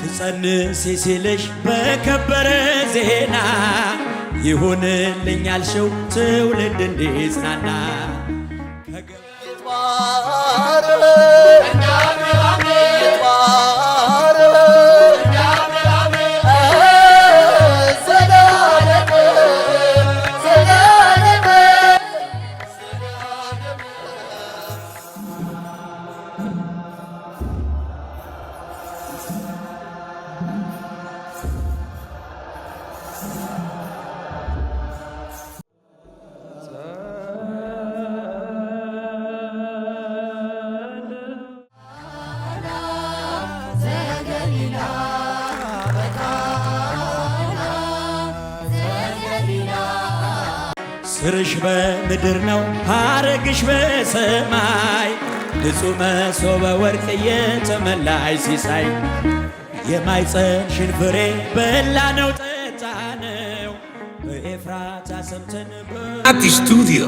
ትጸንሲ ሲልሽ በከበረ ዜና ይሁንልኝ ያልሽው ትውልድ እንዲጽናና ስርሽ በምድር ነው ሐረግሽ በሰማይ ንጹሕ መሶበ ወርቅ የተመላሽ ሲሳይ የማኅፀንሽን ፍሬ በላነው ጠጣነው በኤፍራታ ሰምተን Studio